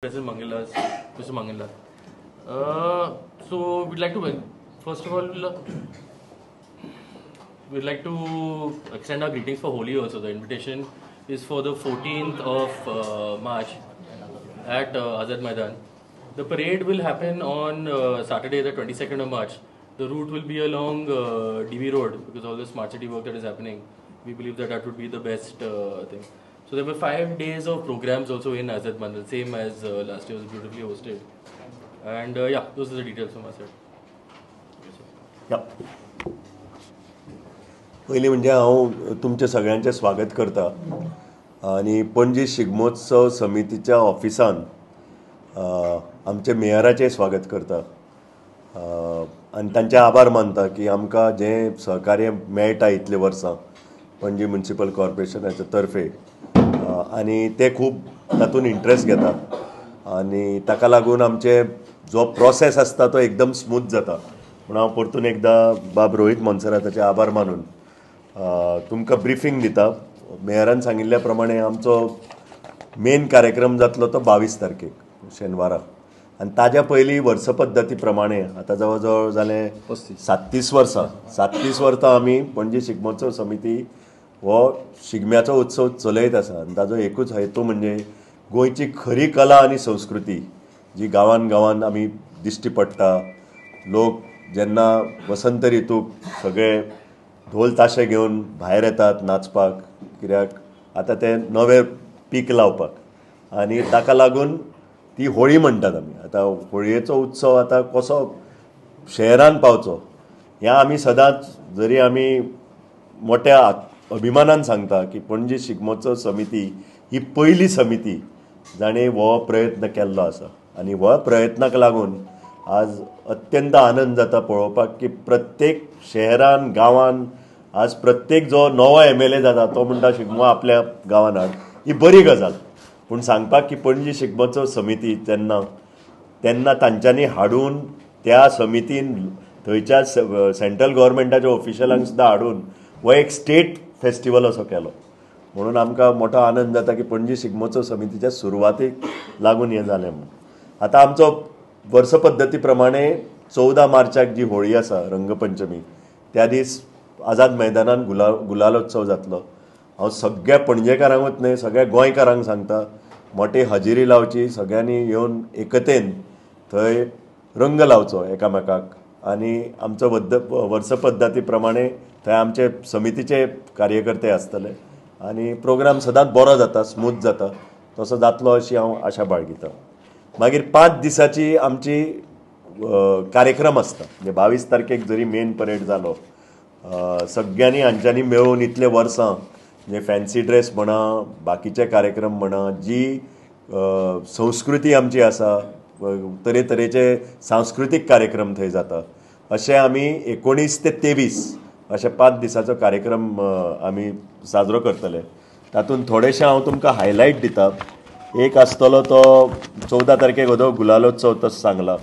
President Mangalas, Mr. Mangala. So we'd like to, first of all, we'd like to extend our greetings for Holi also. The invitation is for the 14th of March at Azad Maidan. The parade will happen on Saturday, the 22nd of March. The route will be along DV Road because all the smart city work that is happening. We believe that that would be the best thing. So there were 5 days of programs also in Azad Maidan, same as last year was beautifully hosted. And yeah, those are the details from our side. पहिले म्हणजे हांव तुमचे सगळ्यांचे स्वागत करता आणि पणजी शिगमोत्सव समितीच्या ऑफिसान आमचे मेयराचे स्वागत करता आणि तांचे आभार मानता की आमकां जे सहकार्य मेळटा इतले वर्सां पणजी म्युनिसिपल कॉर्पोरेशनाच्या तर्फे आणि ते खूब तातूंत इंट्रस्ट घेता आणि ताका लागून आमचे जो प्रोसेस आसता तो एकदम स्मूथ जाता म्हणून हांव परतून एकदां बाब रोहित मोन्सेराताचे आभार मानून तुमकां ब्रिफींग दिता मेयरान सांगिल्ल्या प्रमाणे आमचो मेन कार्यक्रम जातलो तो 22 तारखेक शेनवारा आणि ताज्या पयलीं वर्स पद्दती प्रमाणे आतां जवळ जवळ जालें 37 वर्सां आमी पणजी शिगमोत्सव समिती हो शिगम्याचो उत्सव चलयत आसा आनी ताजो एकूच हेतू म्हणजे गोंयची खरी कला आनी संस्कृती जी गांवान गांवान आमी दिश्टी पडटा लोक जेन्ना वसंत रितूक सगळे ढोल ताशे घेवन भायर येतात नाचपाक कित्याक आतां ते नवे पीक लावपाक आनी ताका लागून ती होळी म्हणटात आमी आतां होळयेचो उत्सव आतां कसो शहरान पावचो हें आमी सदांच जरी आमी मोठ्या अभिमानान सांगता की पणजी शिगमोत्सव समिती ही पयली समिती जाणें हो प्रयत्न केल्लो आसा आनी ह्या प्रयत्नाक लागून आज अत्यंत आनंद जाता पळोवपाक की प्रत्येक शहरान गांवान आज प्रत्येक जो नवो MLA जाता तो म्हणटा शिगमो आपल्या गांवान हाड ही बरी गजाल पूण सांगपाक की पणजी शिगमोत्सव समिती तेन्ना तांच्यांनी हाडून त्या समितीन थंयच्या सेंट्रल गव्हर्मेंटाच्या ऑफिशलांक सुद्दां हाडून हो एक स्टेट फेस्टिवल असो केलो म्हणून आमकां मोठो आनंद जाता की पणजी शिगमोत्सव समितीच्या सुरवातेक लागून हें जालें म्हणून आतां आमचो वर्स पद्दती प्रमाणे 14 मार्चाक जी होळी आसा रंगपंचमी त्या दीस आझाद मैदानान गुलालोत्सव जातलो हांव सगळ्या पणजेकारांकूच न्हय सगळ्या गोंयकारांक सांगता मोठी हजेरी लावची सगळ्यांनी येवन एकतेन थंय रंग लावचो एकामेकाक आनी आमचो वर्स पद्दती प्रमाणे थंय आमचे समितीचे कार्यकर्ते आसतले आनी प्रोग्राम सदांच बरो जाता स्मूथ जाता तसो जातलो अशी हांव आशा बाळगिता मागीर 5 दिसाची आमची कार्यक्रम आसता म्हणजे 22 तारखेक जरी मेन परेड जालो सगळ्यांनी हांच्यांनी मेळून इतले वर्सां म्हणजे फॅन्सी ड्रेस म्हणा बाकीचे कार्यक्रम म्हणा जी संस्कृती आमची आसा तरेतरेचे सांस्कृतीक कार्यक्रम थंय जाता अशें आमी 19 ते 23 अशे 5 दिसाचो कार्यक्रम आमी साजरो करतले तातूंत थोडेशें हांव तुमकां हायलायट दिता एक आसतलो तो 14 तारखेक हो गुलालोत्सव तसो सांगला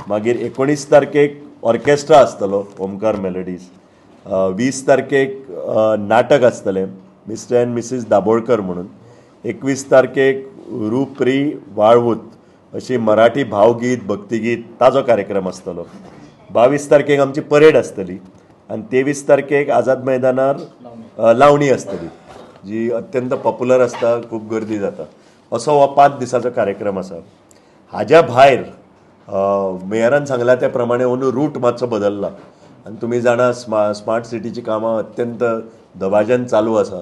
मागीर 19 तारखेक ऑर्केस्ट्रा आसतलो ओमकार मेलोडीज 20 तारखेक नाटक आसतलें मिस्टर एंड मिसीस दाबोळकर म्हणून 21 तारखेक रूपरी वाळवूत अशी मराठी भावगीत भक्तिगीत ताजो कार्यक्रम आसतलो 22 तारखेक आमची परेड आसतली आनी 23 तारखेक आझाद मैदानार लावणी आसतली जी अत्यंत पॉप्युलर आसता खूब गर्दी जाता असो हो 5 दिसाचो कार्यक्रम आसा हाज्या भायर मेयरान सांगला त्या प्रमाणे अंदू रूट मातसो बदलला आनी तुमी जाणा स्मार्ट सिटीची कामां अत्यंत दबाज्यान चालू आसा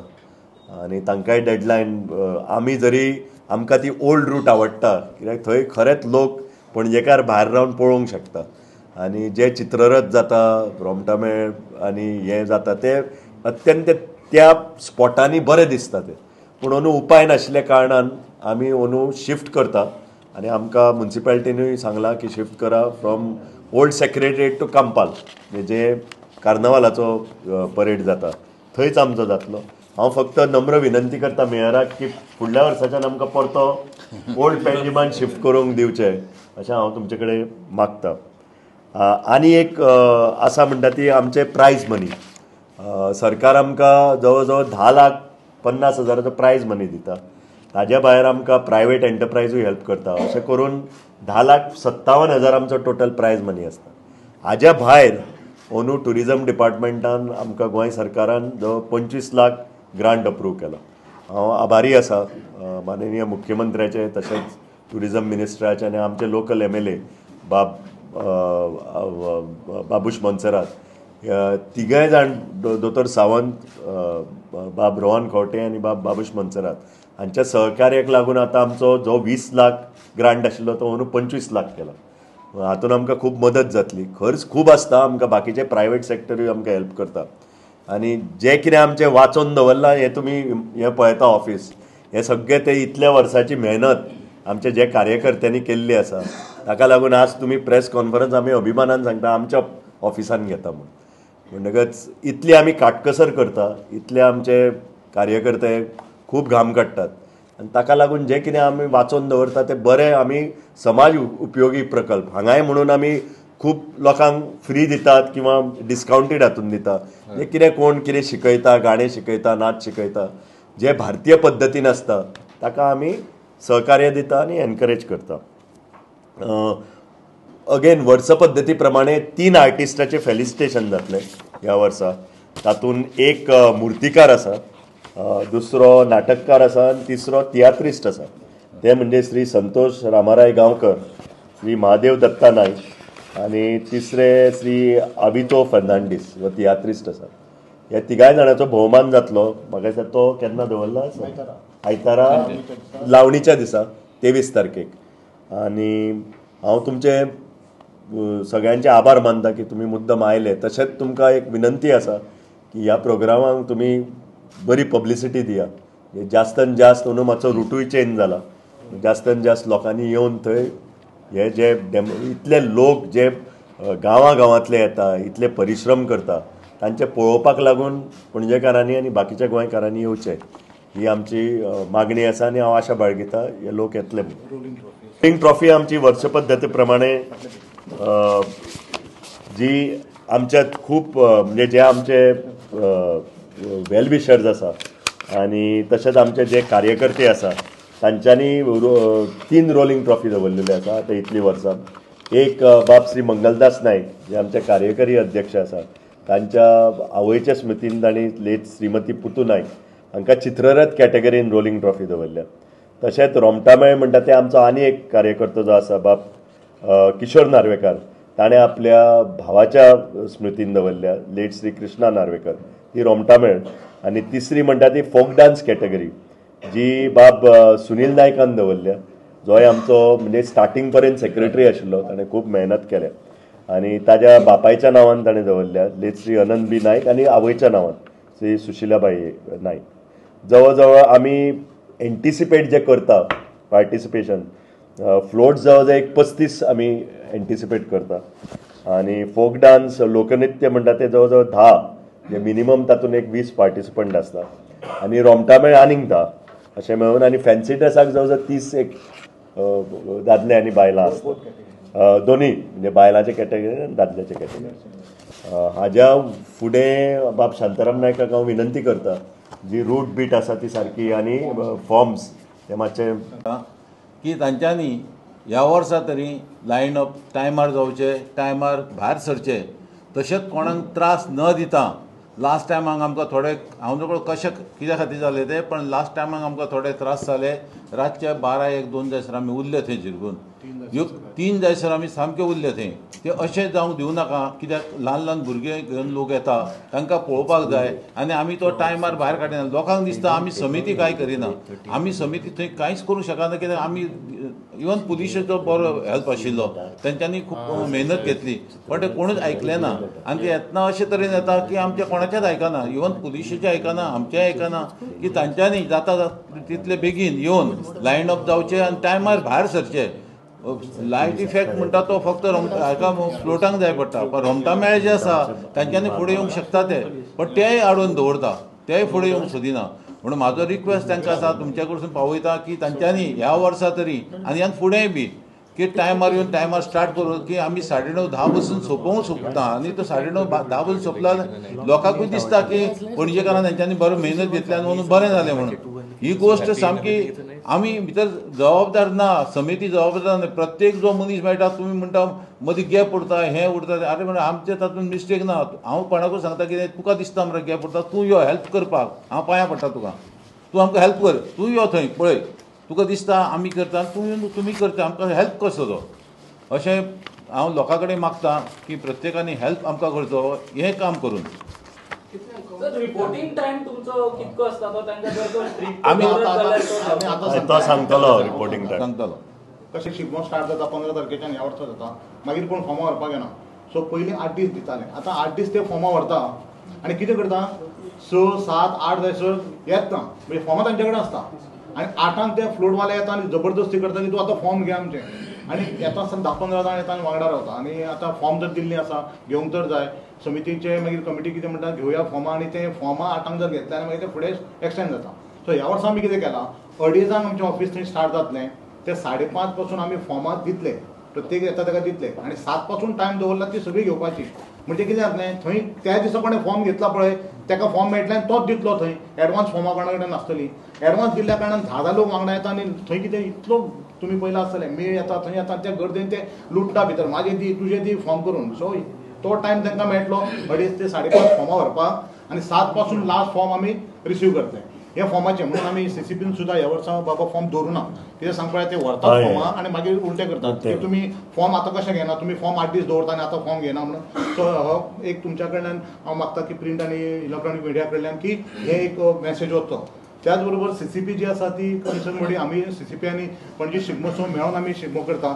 आनी तांकांय डेडलायन आमी जरी आमकां ती ओल्ड रूट आवडटा कित्याक थंय खरेंच लोक पणजेकार भायर रावन पळोवंक शकता आनी जे चित्ररथ जाता रोमटामेळ आनी हें जाता ते अत्यंत त्या स्पॉटांनी बरें दिसता ते पूण अंदू उपाय नाशिल्ल्या कारणान आमी अंदू शिफ्ट करता आनी आमकां म्युनिसिपालिटीनूय सांगलां की शिफ्ट करा from old secretariat to Campal जे कार्नवालाचो परेड जाता थंयच आमचो जातलो हांव फक्त नम्र विनंती करता मेयराक की फुडल्या वर्साच्यान आमकां परतो ओल्ड पेंजिमान शिफ्ट करूंक दिवचें अशें हांव तुमचे कडेन मागतां आनी एक आसा म्हणटा ती आमचे प्रायज मनी सरकार आमकां जवळ जवळ 10,50,000 प्रायज मनी दिता ताज्या भायर आमकां प्रायवेट एंटरप्रायजूय हेल्प करता. अशें करून 10,57,000 आमचो टोटल प्रायज मनी आसता. हाज्या भायर अंदू टुरिजम डिपार्टमेंटान आमकां गोंय सरकारान 25 लाख ग्रांट अप्रूव केला. हांव आभारी आसा माननीय मुख्यमंत्र्याचे, तशेंच टुरिजम मिनिस्टराचे आनी आमचे लोकल MLA बाबूश मोन्सेरात, तिगाय जाण दोतोर सावंत, बाब रोहन खंवटे आनी बाबूश मोन्सेरात हांच्या सहकार्याक लागून आतां आमचो जो 20 लाख ग्रांट आशिल्लो तो अंदू 25 लाख केला. हातून आमकां खूब मदत जातली. खर्च खूब आसता, आमकां बाकीचे प्रायवेट सेक्टरूय आमकां हेल्प करता. आनी जें कितें आमचें वाचून दवरलां हें तुमी हें पळयता ऑफिस, हें सगळें ते इतल्या वर्सांची मेहनत आमचे जे कार्यकर्त्यांनी केल्ली आसा. ताका लागून आज तुमी प्रेस कॉन्फरन्स आमी अभिमानान सांगता आमच्या ऑफिसान घेता म्हणून. म्हणटकच इतली आमी काटकसर करता, इतले आमचे कार्यकर्ते खूब घाम काडटात आनी ताका लागून जें कितें आमी वाचून दवरता तें बरें आमी समाज उपयोगी प्रकल्प हांगाय म्हणून आमी खूब लोकांक फ्री दितात किंवा डिस्कावंटेड हातून दिता. जे कितें कोण कितें शिकयता, गाणें शिकयता, नाच शिकयता, जे भारतीय पद्दतीन आसता ताका आमी सहकार्य दिता आनी एनकरेज करता. अगेन वर्स पद्दती प्रमाणे 3 आर्टिस्टाचे फेलिसिटेशन जातले ह्या वर्सा. तातूंत एक मुर्तीकार आसा, दुसरो नाटककार आसा आनी तिसरो तियात्रिस्ट आसा. ते म्हणजे श्री संतोष रामाराय गांवकर, श्री महादेव दत्ता नायक आनी तिसरे श्री आवितो फर्नांडीस हो तियात्रिस्ट आसा. ह्या तिगाय जाणांचो भोवमान जातलो. म्हाका दिसता तो केन्ना दवरला, आयतारा लावणीच्या दिसा 23 तारखेक. आनी हांव तुमचे सगळ्यांचे आभार मानता की तुमी मुद्दम आयले. तशेंच तुमकां एक विनंती आसा की ह्या प्रोग्रामाक तुमी बरी पब्लिसिटी दिया. जास्तान जास्त अंदू मातसो रुटूय चेंज जाला. जास्तान जास्त लोकांनी येवन थंय हे जे इतले लोक जे गांवांतले येता, इतले परिश्रम करता, तांचे पळोवपाक लागून पणजेकारांनी आनी बाकीच्या गोंयकारांनी येवचें ही आमची मागणी आसा आनी हांव आशा बाळगिता हे लोक येतले. रोलिंग ट्रॉफी आमची वर्स पद्दती प्रमाणे जी आमच्यात खूब म्हणजे जे आमचे वेल विशर्स आसा आनी तशेंच आमचे जे कार्यकर्ते आसा तांच्यांनी 3 रोलिंग ट्रॉफी दवरलेली आसा आतां इतलीं वर्सां. एक बाब श्री मंगलदास नायक जे आमचे कार्यकारी अध्यक्ष आसा, तांच्या आवयच्या स्मृतीन तांणी लेट श्रीमती पुतू नायक हांकां चित्ररथ कॅटेगरीन रोलिंग ट्रॉफी दवरल्या. तशेंच रोमटामेळ म्हणटा ते आमचो आनी एक कार्यकर्तो जो आसा बाब किशोर नार्वेकार, ताणें आपल्या भावाच्या स्मृतीन दवरल्या लेट श्री कृष्णा नार्वेकर, ती रोमटामेळ. आनी तिसरी म्हणटा ती फोक डान्स कॅटेगरी जी बाब सुनील नायकान दवरल्या, जोय आमचो म्हणजे स्टार्टींग पर्यंत सेक्रेटरी आशिल्लो. ताणें खूब मेहनत केल्या आनी ताज्या बापायच्या नांवान ताणें दवरल्या लेट श्री अनंत बी नायक आनी आवयच्या नांवान श्री सुशिलाबाई नायक. जवळ जवळ आमी एंटिसिपेट जे करता पार्टिसिपेशन फ्लोट जवळ जवळ एक 35 आमी एंटिसिपेट करता. आनी फोक डान्स लोकनृत्य म्हणटा ते जवळ जवळ 10 जे मिनिमम तातूंत एक 20 पार्टिसिपंट आसता. आनी रोमटामेळ आनीक 10 अशें मेळून. आनी फॅन्सी ड्रेसाक जवळ जवळ 30 एक दादले आनी बायलां आसता, दोनी म्हणजे बायलांचे कॅटेगरी आनी दादल्याचे कॅटेगरी. हाज्या फुडें बाब शांताराम नायकाक हांव विनंती करता जी रूट बीट आसा ती सारकी आनी फॉर्म्स ते मातशे की तांच्यांनी ह्या वर्सा तरी लायन अप टायमार जावचे, टायमार भायर सरचे, तशेंच कोणाक त्रास न दिता. लास्ट टायमाक आमकां थोडे हांव नकळो कशें कित्या खातीर जालें तें, पण लास्ट टायमाक आमकां थोडे त्रास जाले. रातचे 12-1-2 जायसर आमी उरले थंय जिरगून. 3 जायसर आमी सामके उरले थंय. ते अशें जावंक दिवं नाका, कित्याक ल्हान ल्हान भुरगे घेवन लोक येता, तांकां पळोवपाक जाय आनी आमी तो टायमार भायर काडिना. लोकांक दिसता आमी समिती कांय करिना. आमी समिती थंय कांयच करूंक शकना, कित्याक आमी इवन पुलिशेचो बरो हेल्प आशिल्लो, तेंच्यांनी खूब मेहनत घेतली, पण ते कोणूच आयकलें ना. आनी ते येतना अशे तरेन येता की आमचे कोणाचेच आयकना, इवन पुलिशेचे आयकना, आमचें आयकना. की तांच्यांनी जाता तितले बेगीन येवन लायन अप जावचे आनी टायमार भायर सरचे. लायट इफेक्ट म्हणटा तो फक्त हाका फ्लोटांक जाय पडटा, पण रोमटामेळ जे आसा तांच्यांनी फुडें येवंक शकता ते, पण तेय आडोवन दवरता, तेय फुडें येवंक सोदिना. म्हणून म्हाजो रिक्वेस्ट तांकां आसा, तुमच्या कडसून पावयता की तांच्यांनी ह्या वर्सा तरी आनी ह्या फुडेंय बी की टायमार येवन टायमार स्टार्ट करून की आमी 9:30-10 बसून सोंपोवंक सोंपता आनी तो 9:30-10 बसून सोंपला लोकांकूय दिसता की पणजेकारान तेंच्यांनी बरो मेहनत घेतली आनी म्हणून बरें जालें म्हणून ही गोश्ट सामकी आमी भितर जबाबदार ना समिती जबाबदार ना प्रत्येक जो मनीस मेळटा तुमी म्हणटा मदीं गॅप उरता हें उरता अरे म्हणून आमचे तातूंत मिस्टेक ना हांव कोणाकूय सांगता कितें तुका दिसता मरे गॅप उरता तूं यो हेल्प करपाक हांव पांयां पडटा तुका तूं आमकां हेल्प कर तूं यो थंय पळय तुका दिसता आमी करता तुमी करता आमकां हेल्प करचो तो अशें हांव लोकां कडेन मागतां की प्रत्येकानी हेल्प आमकां करचो हें काम करून रिपोर्टिंग टाइम तुमचो कितको आसता तो तांकां जर तो स्ट्रिक्ट आमी तो सांगतलो रिपोर्टिंग टायम सांगतालो कशें शिगमो स्टार्ट जाता 15 तारखेच्यान ह्या वर्सा जाता मागीर कोण फॉर्मां व्हरपाक येना सो पयलीं 8 दीस दिताले आतां 8 दीस ते फॉर्मां व्हरता आनी कितें करता 6, 7, 8 जायसर येत ना म्हणजे फॉर्मां तांचे कडेन आसता आनी 8 ते फ्लोटवाले येता आनी जबरदस्ती करता की तूं आतां फॉर्म घे आमचे आनी येता आसतना 10-15 जाण येता आनी वांगडा रावता आनी आतां फॉर्म जर दिल्लीं आसा घेवंक तर जाय समितीचे मागीर कमिटी कितें म्हणटा घेवया फॉर्मां आनी ते फॉर्मां 8 जर घेतले आनी मागीर ते फुडें एक्सटेंड जाता सो ह्या वर्सा आमी कितें केलां 2:30 आमचें ऑफिस थंय स्टार्ट जातलें ते 5:30 पासून आमी फॉर्मां दितले प्रत्येक येता ताका दितले आनी 7 पासून टायम दवरला ती सगळी घेवपाची म्हणजे कितें जातलें थंय त्या दिसा कोणें फॉर्म घेतला पळय ताका फॉर्म मेळटले आनी तोच दितलो थंय एडवान्स फॉर्मां कोणा कडेन नासतली एडवान्स दिल्ल्या कारणान 10 लोक वांगडा येता आनी थंय कितें इतलो तुमी पयला आसतलें मेळ येता थंय येता त्या गर्देन ते लुट्टा भितर म्हाजे दी तुजे दी फॉर्म करून सो तो टायम तांकां मेळटलो 2:30 ते 5:30 फॉर्मां व्हरपाक आनी 7 पासून लास्ट फॉर्म आमी रिसीव करतले हे फॉर्माचे म्हणून आमी सीसीपीन सुद्धा ह्या वर्सा बाबा फॉर्म दवरुना कितें सांगपा ते व्हरतात फॉर्मां आनी मागीर उलटे करतात की तुमी फॉर्म आतां कशें घेना तुमी फॉर्म 8 दीस दवरता आनी आतां फॉर्म घेना म्हणून सो हो एक तुमच्या कडल्यान हांव मागता की प्रिंट आनी इलेक्ट्रॉनीक मिडिया कडल्यान की हे एक मेसेज वचचो त्याच बरोबर सीसीपी जी आसा ती कन्सर्न बॉडी आमी सीसीपी आनी पणजी शिगमोत्सव मेळोन आमी शिगमो करता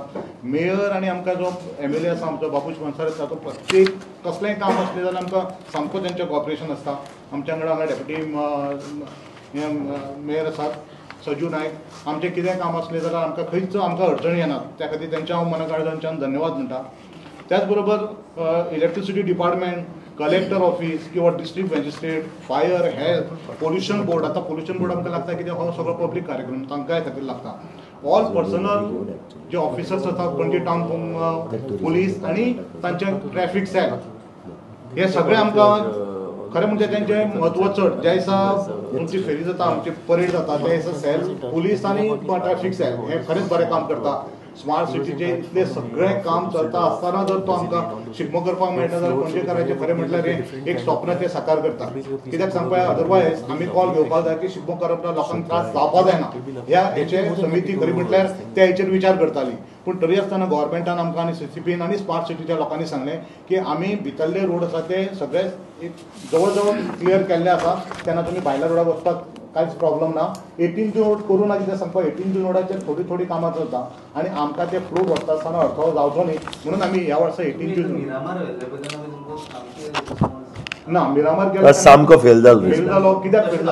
मेयर आनी आमकां जो MLA आसा आमचो बाबूश मनसार आसा तो प्रत्येक कसलेंय काम आसलें जाल्यार आमकां सामको तेंचें कॉपरेशन आसता आमच्या कडेन हांगा डेप्युटी मेयर आसात सजू नायक आमचें कितेंय काम आसलें जाल्यार आमकां खंयच आमकां अडचणी येनात त्या खातीर तेंच्या हांव मनाकाळजांच्यान धन्यवाद म्हणटा त्याच बरोबर इलेक्ट्रिसिटी डिपार्टमेंट कलेक्टर ऑफिस किंवा district magistrate fire health pollution board आतां पोल्युशन बोर्ड आमकां लागता कितें हो सगळो पब्लीक कार्यक्रम तांकांय खातीर लागता ऑल पर्सनल जे ऑफिसर्स आसात पणजी टावन पुलीस आनी तांचे ट्रॅफिक सेल हे सगळे आमकां खरें म्हणजे तेंचें म्हत्व चड ज्या दिसा तुमची फेरी जाता आमची परेड जाता त्या दिसा सेल पुलीस आनी ट्रॅफिक सेल हे खरेंच बरें काम करता स्मार्ट सिटीचे इतले सगळें काम चलता आसतना जर तो आमकां शिगमो करपाक मेळटा जाल्यार पणजेकारांचें खरें म्हटल्यार एक स्वप्न ते साकार करता कित्याक सांगपा अदरवायज आमी कॉल घेवपाक जाय की शिगमो करप लोकांक त्रास जावपा जायना ह्या हेचे समिती खरी म्हटल्यार त्या हेचेर विचार करताली पूण तरी आसतना गव्हर्मेंटान आमकां आनी सीसीपीन आनी स्मार्ट सिटीच्या लोकांनी सांगलें की आमी भितरले रोड आसा ते सगळे जवळ जवळ क्लियर केल्ले आसा तेन्ना तुमी भायल्या रोडाक वचपाक कांयच प्रॉब्लम ना 18 रोड करूं ना कितें सांगपा 18 रोडाचेर थोडी थोडी कामां चलता आनी आमकां ते फ्लोट वचता आसतना अडथळो जावचो न्ही म्हणून आमी ह्या वर्सा 18 ना मिरामार गेलो सामको फेल जालो कित्याक फेल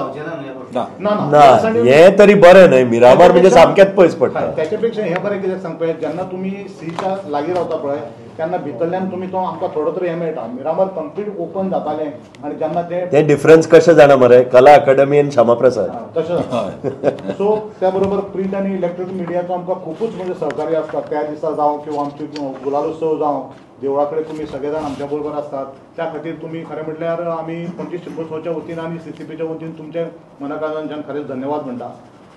ना हे तरी बरें न्हय मिरामार म्हणजे सामकेंच पयस पडटा त्याच्या पेक्षा हे बरें कित्याक सांगपा जेन्ना तुमी सीच्या लागीं रावता पळय तेन्ना भितरल्यान तुमी तो आमकां थोडो तरी हे मेळटा मिरामार कंप्लीट ओपन जातालें आनी जेन्ना ते डिफरन्स कशें जाणा मरे कला अकादमी आनी श्यामाप्रसाद तशें सो त्या बरोबर प्रिंट आनी इलेक्ट्रॉनीक मिडियाचो आमकां खूबच म्हणजे सहकार्य आसता त्या दिसा जावं किंवा आमची गुलालोत्सव जावं देवळा कडेन तुमी सगळे जाण आमच्या बरोबर आसतात त्या खातीर तुमी खरें म्हटल्यार आमी पणजी शिगमोत्सवाच्या वतीन आनी सीसीपीच्या वतीन तुमचे मनाकाळजांच्यान खरेंच धन्यवाद म्हणटा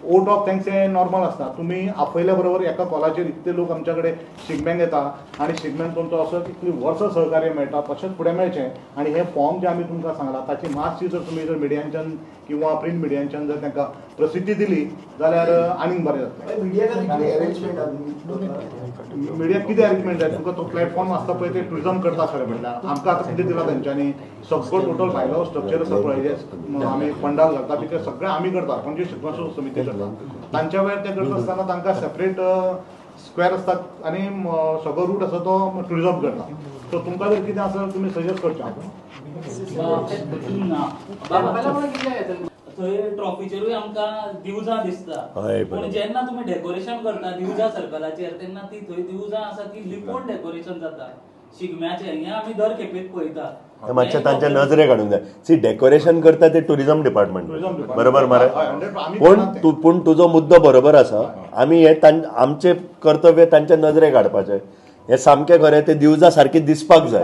वोट ऑफ थँक्स हे नॉर्मल आसता तुमी आपयल्या बरोबर एका कॉलाचेर इतले लोक आमच्या कडेन शिगम्यांक येता आनी शिगम्यान तुमचो असो इतली वर्सां सहकार्य मेळटा तशेंच फुडें मेळचें आनी हे फॉर्म जे आमी तुमकां सांगला ताची मातशी जर तुमी जर मिडियांच्यान किंवा प्रिंट मिडियांच्यान जर तांकां प्रसिद्धी दिली जाल्यार आनीक बरें जातलें मिडिया कितें अरेंजमेंट जाय तुमकां तो प्लॅटफॉर्म आसता पळय ते टुरिजम करता खरें म्हणल्यार आमकां आतां कितें दिलां तेंच्यांनी सगळो टोटल भायलो स्ट्रक्चर आसा पळय जे आमी फंडाक घालता पळय ते सगळें आमी करता पणजे शिगमोत्सव समिती करता तांच्या वेळार ते करता आसतना तांकां सेपरेट स्क्वेअर आसतात आनी सगळो रूट आसा तो टुरिजम करता सो तुमकां जर कितें आसा तुमी सजेस्ट करचें थंय ट्रॉफीचेरूय आमकां दिवजां दिसता पूण जेन्ना तुमी डेकोरेशन करता दिवजां सर्कलाचेर तेन्ना ती थंय दिवजां आसा ती लिपोवन डेकोरेशन जाता शिगम्याचे हे आमी दर खेपेक पळयता. मातशें तांच्या नजरेक हाडूंक जाय. सी डेकोरेशन करता ते टुरिझम डिपार्टमेंट बरोबर मरे. पूण तुजो मुद्दो बरोबर आसा. आमी हे आमचे कर्तव्य तांच्या नजरेक हाडपाचें हें सामकें खरें. ते दिवजां सारकी दिसपाक जाय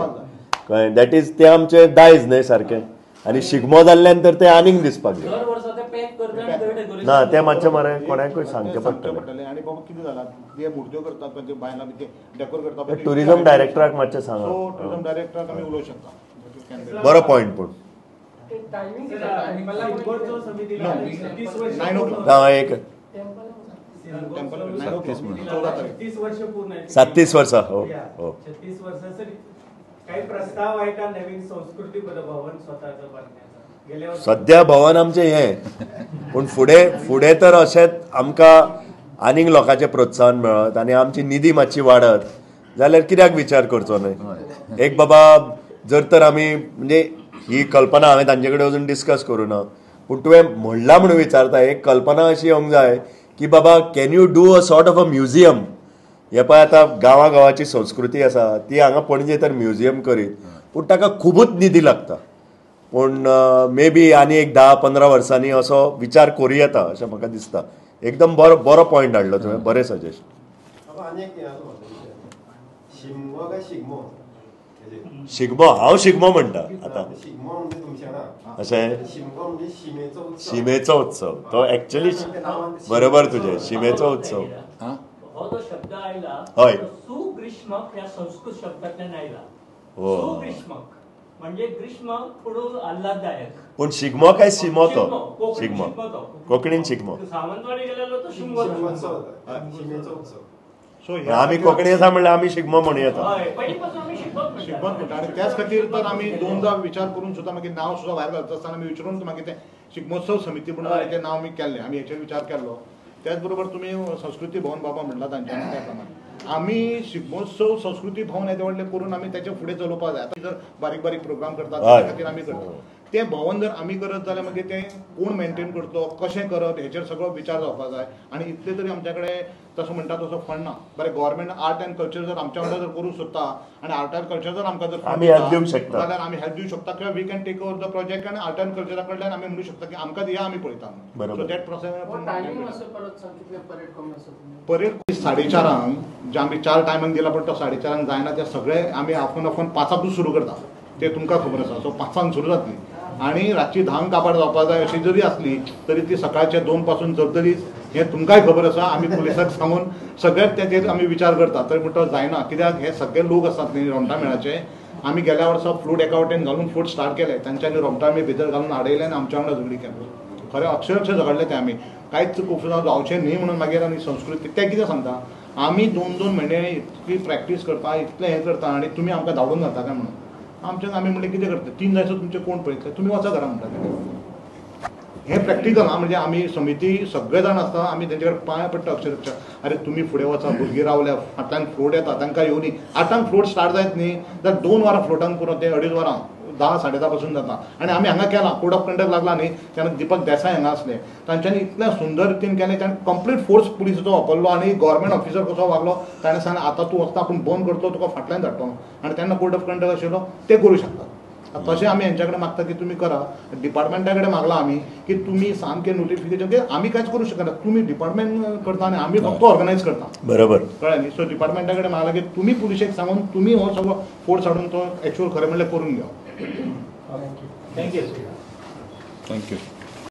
कळ्ळें. दॅट इज ते आमचे दायज न्हय सारकें. आनी शिगमो जाल्ल्यान तर ते आनीक दिसपाक जाय. दर वर्सा ते पॅक करता आनी थंय डेकोरेशन ना ते मातशें मरे कोणाकूय सांगचें पडटलें. आणि बाबा कितें जालां जे मूर्त्यो करतात म्हणजे बायलां बी ते डेकोर करतात. टुरिझम डायरेक्टराक मातशें सो सांगा. टुरिझम डायरेक्टराक आमी उलोवंक शकता. बरो पॉयंट. पूण एक 37 वर्सां. हो हो. 36 वर्षांसाठी काही प्रस्ताव आहे का नवीन संस्कृती भवन स्वतःचं बांधण्याचा? गेल्या वर्षी सध्या भवन आमचें हें. पूण फुडें तर अशेंच आमकां आनीक लोकांचें प्रोत्साहन मेळत आनी आमची निधी मातशी वाडत जाल्यार कित्याक विचार करचो न्हय. एक बाबा जर तर आमी म्हणजे ही कल्पना हांवें तांचे कडेन अजून डिस्कस करूं ना. पूण तुवें म्हणला म्हणून विचारता. एक कल्पना अशी येवंक जाय की बाबा can you do a sort of a museum. हे पळय आतां गांवागांवाची संस्कृती आसा ती हांगा पणजे तर म्युझियम करीत. पूण ताका खुबूच निधी लागता. पूण मे बी आनी एक 10-15 वर्सांनी असो विचार करूं येता अशें म्हाका दिसता. एकदम बरो पॉयंट हाडलो तुवें. बरें सजेशन. शिगमो हांव शिगमो म्हणटा आतां अशें. शिमेचो उत्सव तो एक्चुअली बरोबर तुजें. शिमेचो उत्सव. हो जो शब्द आयला हय. सुग्रीष्मक या संस्कृत शब्दांतल्यान आयला. हो. सुग्रीष्मक म्हणजे ग्रीष्म थोडं आल्हाददायक. पूण शिगमो काय शिमो तो? कोंकणी शिगमो तो. कोंकणीन शिगमो. सावंतवाडी गेलेलो तो शिमगो उत्सव. सो आमी कोंकणी आसा म्हणल्यार आमी शिगमो म्हणूं येता. हय पयलींपासून आमी शिगमोच शिगमोत म्हणटा. आनी त्याच खातीर तर आमी दोनदा विचार करून सुद्दां मागीर नांव सुद्दां भायर घालता आसतना आमी विचारून मागीर तें शिगमोत्सव समिती म्हणून तें नांव आमी केल्लें. आमी हेचेर विचार केल्लो. त्याच बरोबर तुमी संस्कृती भवन बाबा म्हणला तांच्यानी त्या प्रमाणे आमी शिगमोत्सव संस्कृती भवन येदे व्हडलें करून आमी तेचे फुडें चलोवपाक जाय. आतां जर बारीक बारीक प्रोग्राम करतात त्या खातीर आमी करता. तें भवन जर आमी करत जाल्यार मागीर तें कोण मेंटेन करचो कशें करप हेचेर सगळो विचार जावपाक जाय. आनी इतले तरी आमच्या कडेन तसो म्हणटा तसो फंड ना. बरें गव्हर्मेंट आर्ट एंड कल्चर जर आमच्या वांगडा जर करूंक सोदता आनी आर्ट एंड कल्चर जर आमकां जर आमी हेल्प दिवंक शकता जाल्यार आमी हेल्प दिवंक शकता किंवा we can take over the project आनी आर्ट एंड कल्चरा कडल्यान आमी म्हणू शकता की आमकां दिया आमी पळयता. सो दॅट प्रोसेस परेड 4:30 जे आमी 4 टायमांक दिला पण तो 4:30 जायना. ते सगळे आमी आपूण 5:00 सुरू करता. ते तुमकां खबर आसा. सो 5:00 सुरू जातली आनी रातची 10 काबार जावपाक जाय अशी जरी असली तरी ती सकाळचे 2 पासून जगतलीच. हे तुमकांय खबर आसा. आमी पुलिसाक सांगून सगळ्यात तेचेर आमी विचार करता. तर म्हणटा जायना कित्याक हे सगळे लोक आसात न्ही रोमटा मेळाचे. आमी गेल्या वर्सा फ्लूट एका वटेन घालून फ्लूट स्टार्ट केले. तांच्यांनी रोमटा आमी भितर घालून आडयले आनी आमच्या वांगडा झगडी केली. खरें अक्षरशः झगडले ते आमी. कांयच कुफना जावचें न्ही म्हणून मागीर आनी संस्कृती ते कितें सांगता आमी 2-2 म्हयने इतली प्रॅक्टीस करता इतलें हें करता आनी तुमी आमकां धाडून घालता काय म्हणून. आमच्यान आमी म्हणलें कितें करता 3 जायसर तुमचे कोण पळयतले तुमी वचा घरा म्हणटा. हें प्रॅक्टिकल आं. म्हणजे आमी समिती सगळे जाण आसता आमी तेंचे कडेन पांय पडटा अक्षरशः. अरे तुमी फुडें वचा भुरगीं रावल्या फाटल्यान फ्लोट येता तांकां येवनी. 8 फ्लोट स्टार्ट जायत न्ही जाल्यार 2 वरां फ्लोटान पुरो. ते 2.5 वरां 10-10:30 पासून जाता. आनी आमी हांगा केलां कोड ऑफ कंडक्ट लागला न्ही तेन्ना दिपक देसाय हांगा आसले. तांच्यांनी इतल्या सुंदर रितीन केलें. ताणें कंप्लीट फोर्स पुलिसाचो वापरलो आनी गव्हर्मेंट ऑफिसर कसो वागलो. ताणें सांगलें आतां तूं वचता आपूण बंद करतलो तुका फाटल्यान धाडटलो. आनी तेन्ना कोड ऑफ कंडक्ट आशिल्लो ते करूं शकता. तशें आमी हेंच्या कडेन मागता की तुमी करा. डिपार्टमेंटा कडेन मागला आमी की तुमी सामकें नोटिफिकेशन की आमी कांयच करूं शकना. तुमी डिपार्टमेंट करता आनी आमी फक्त ऑर्गनायज करता. बरोबर कळ्ळें न्ही. सो डिपार्टमेंटा कडेन मागला की तुमी पुलिशेक सांगून तुमी हो सगळो फोर्स हाडून तो एक्चुअल खरें म्हणल्यार करून घेवप. थँक्यू. थँक्यू.